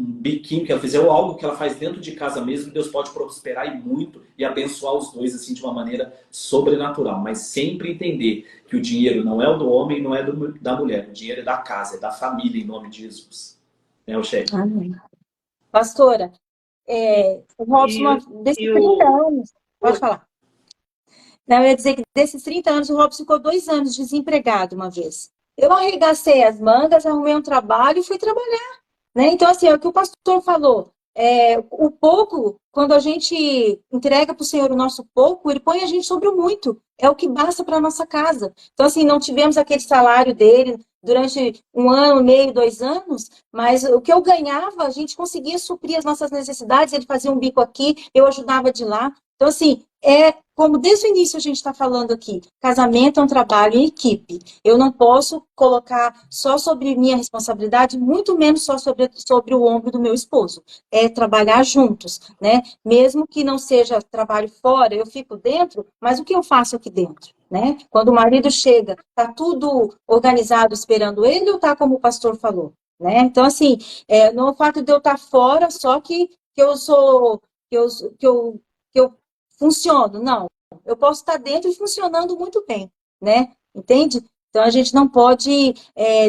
biquinho que ela fizer ou algo que ela faz dentro de casa mesmo, Deus pode prosperar e muito e abençoar os dois assim de uma maneira sobrenatural, mas sempre entender que o dinheiro não é o do homem, não é da mulher, o dinheiro é da casa, é da família em nome de Jesus. Né, Oxê? Amém. Pastora, o Robson, desses 30 anos, pode falar. Não, eu ia dizer que desses 30 anos, o Robson ficou 2 anos desempregado uma vez. Eu arregacei as mangas, arrumei um trabalho e fui trabalhar. Né? Então, assim, é o que o pastor falou. O pouco, quando a gente entrega para o Senhor o nosso pouco, Ele põe a gente sobre o muito. É o que basta para a nossa casa. Então, assim, não tivemos aquele salário dele durante 1 ano, meio, 2 anos, mas o que eu ganhava, a gente conseguia suprir as nossas necessidades. Ele fazia um bico aqui, eu ajudava de lá. Então, assim, como desde o início a gente está falando aqui, casamento é um trabalho em equipe. Eu não posso colocar só sobre minha responsabilidade, muito menos só sobre o ombro do meu esposo. É trabalhar juntos, né? Mesmo que não seja trabalho fora, eu fico dentro, mas o que eu faço aqui dentro? Né? Quando o marido chega, está tudo organizado esperando ele ou está como o pastor falou? Né? Então, assim, no fato de eu estar fora, só que eu sou... que eu funciono? Não. Eu posso estar dentro e funcionando muito bem, né? Entende? Então, a gente não pode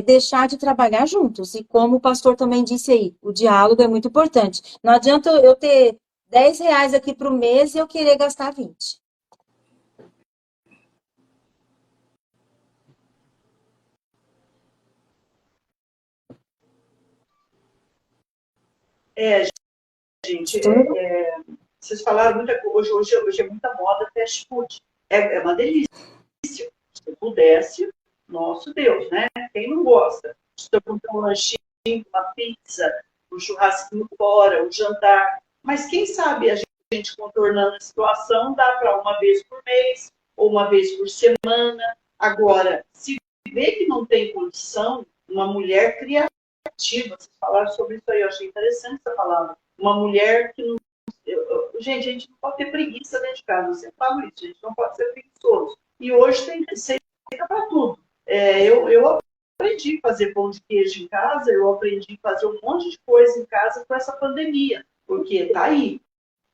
deixar de trabalhar juntos. E como o pastor também disse aí, o diálogo é muito importante. Não adianta eu ter R$ 10 aqui para o mês e eu querer gastar 20. Gente, vocês falaram muita coisa. Hoje é muita moda fast food. É uma delícia. Se eu pudesse, nosso Deus, né? Quem não gosta? Se eu comprar um lanchinho, uma pizza, um churrasquinho fora, um jantar. Mas quem sabe a gente contornando a situação dá para uma vez por mês ou uma vez por semana. Agora, se vê que não tem condição, uma mulher criativa, vocês falaram sobre isso aí, eu achei interessante essa palavra. Uma mulher que não. Gente, a gente não pode ter preguiça dentro de casa, eu sempre falo isso, a gente não pode ser preguiçoso. E hoje tem receita para tudo. Eu aprendi a fazer pão de queijo em casa, eu aprendi a fazer um monte de coisa em casa com essa pandemia, porque tá aí.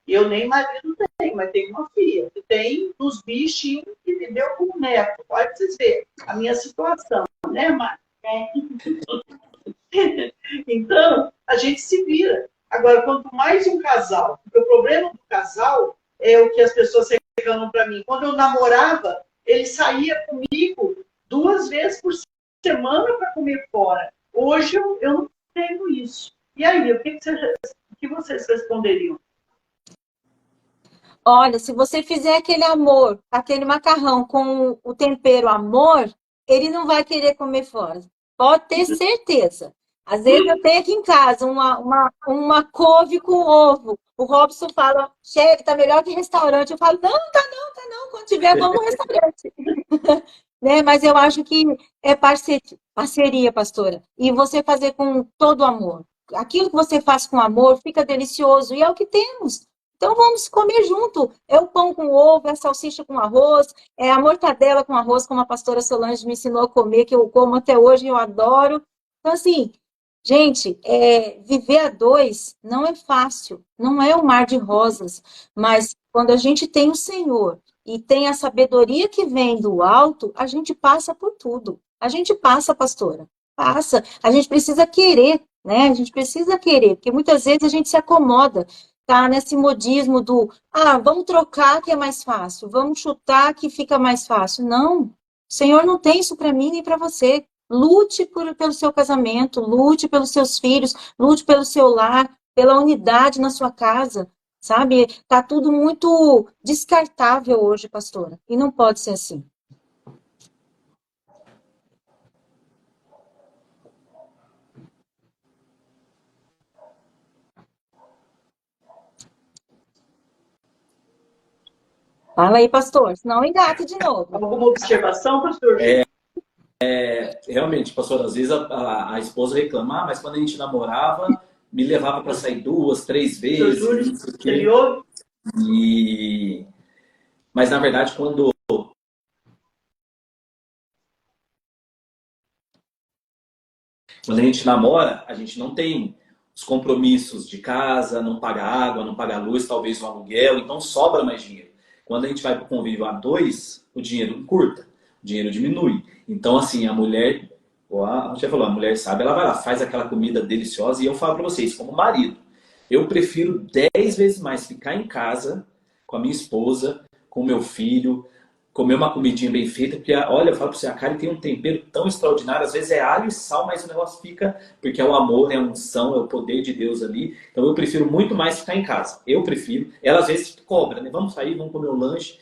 Eu nem marido tenho, mas tenho uma filha que tem os bichinhos que me deu como neto. Pode vocês verem a minha situação, né, Mari? Então, a gente se vira. Agora, quanto mais um casal, porque o problema do casal é o que as pessoas reclamam para mim. Quando eu namorava, ele saía comigo 2 vezes por semana para comer fora. Hoje eu não tenho isso. E aí, o que vocês responderiam? Olha, se você fizer aquele amor, aquele macarrão com o tempero amor, ele não vai querer comer fora. Pode ter certeza. Às vezes eu tenho aqui em casa uma couve com ovo. O Robson fala, chefe, tá melhor que restaurante. Eu falo, não, tá não. Quando tiver, vamos no restaurante. Né? Mas eu acho que é parceria, pastora. E você fazer com todo amor. Aquilo que você faz com amor fica delicioso e é o que temos. Então vamos comer junto. É o pão com ovo, é a salsicha com arroz, é a mortadela com arroz, como a pastora Solange me ensinou a comer, que eu como até hoje e eu adoro. Então, assim, gente, viver a dois não é fácil, não é um mar de rosas, mas quando a gente tem o Senhor e tem a sabedoria que vem do alto, a gente passa por tudo. A gente passa, pastora, passa. A gente precisa querer, né? A gente precisa querer, porque muitas vezes a gente se acomoda, tá nesse modismo do, vamos trocar que é mais fácil, vamos chutar que fica mais fácil. Não, o Senhor não tem isso para mim nem para você. Lute pelo seu casamento, lute pelos seus filhos, lute pelo seu lar, pela unidade na sua casa. Sabe? Tá tudo muito descartável hoje, pastora. E não pode ser assim. Fala aí, pastor, senão engata de novo. Alguma observação, pastor? Realmente, pastor, às vezes a esposa reclama, mas quando a gente namorava, me levava para sair 2, 3 Seu Júlio, vezes, não sei o ele quê. ouve? Mas na verdade, quando a gente namora, a gente não tem os compromissos de casa, não paga água, não paga luz, talvez um aluguel, então sobra mais dinheiro. Quando a gente vai para o convívio a dois, o dinheiro encurta, o dinheiro diminui. Então, assim, a mulher, a gente falou, a mulher sabe, ela vai lá, faz aquela comida deliciosa, e eu falo para vocês, como marido, eu prefiro 10 vezes mais ficar em casa com a minha esposa, com o meu filho, comer uma comidinha bem feita, porque, olha, eu falo pra você, a carne tem um tempero tão extraordinário, às vezes é alho e sal, mas o negócio fica, porque é o amor, é a unção, é o poder de Deus ali. Então eu prefiro muito mais ficar em casa. Eu prefiro. Ela às vezes cobra, né? Vamos sair, vamos comer um lanche.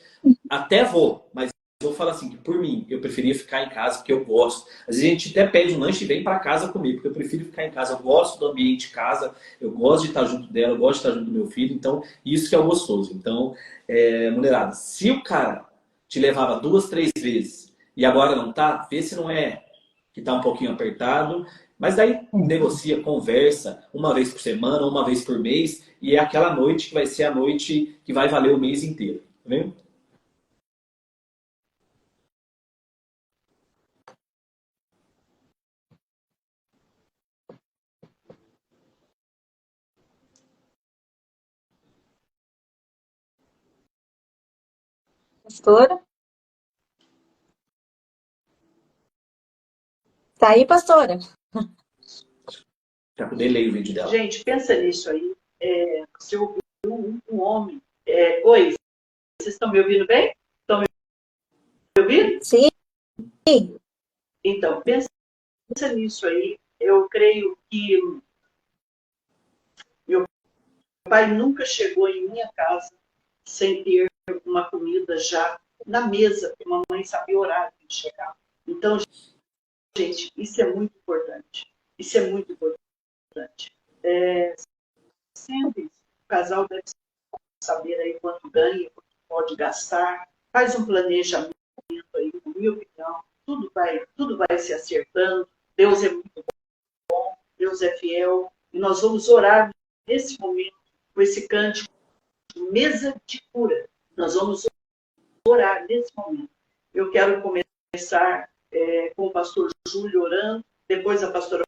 Até vou, mas eu falo assim, que por mim, eu preferia ficar em casa, porque eu gosto. Às vezes a gente até pede um lanche e vem para casa comer, porque eu prefiro ficar em casa. Eu gosto do ambiente de casa, eu gosto de estar junto dela, eu gosto de estar junto do meu filho, então isso que é o gostoso. Então, mulherada, se o cara te levava 2, 3 vezes e agora não tá, vê se não é que tá um pouquinho apertado, mas daí negocia, conversa, uma vez por semana, uma vez por mês, e é aquela noite que vai ser a noite que vai valer o mês inteiro, tá vendo? Pastora? Tá aí, pastora? Já com delay o vídeo dela. Gente, pensa nisso aí. Se eu ouvir um homem... Oi, vocês estão me ouvindo bem? Estão me ouvindo? Sim. Então, pensa nisso aí. Eu creio que meu pai nunca chegou em minha casa sem ter uma comida já na mesa, porque a mamãe sabia o horário de chegar. Então, gente, isso é muito importante. Isso é muito importante. Sempre o casal deve saber aí quanto ganha, quanto pode gastar. Faz um planejamento aí, na minha opinião. Tudo vai se acertando. Deus é muito bom, Deus é fiel. E nós vamos orar nesse momento, com esse cântico, mesa de cura. Nós vamos orar nesse momento. Eu quero começar com o pastor Júlio orando, depois a pastora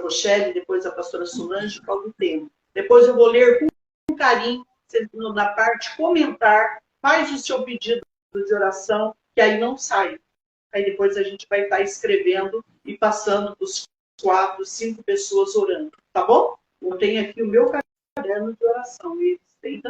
Rochelle, depois a pastora Solange, qual o tema. Depois eu vou ler com carinho, na parte comentar, faz o seu pedido de oração, que aí não sai. Aí depois a gente vai estar escrevendo e passando dos 4, 5 pessoas orando, tá bom? Eu tenho aqui o meu caderno de oração, eles têm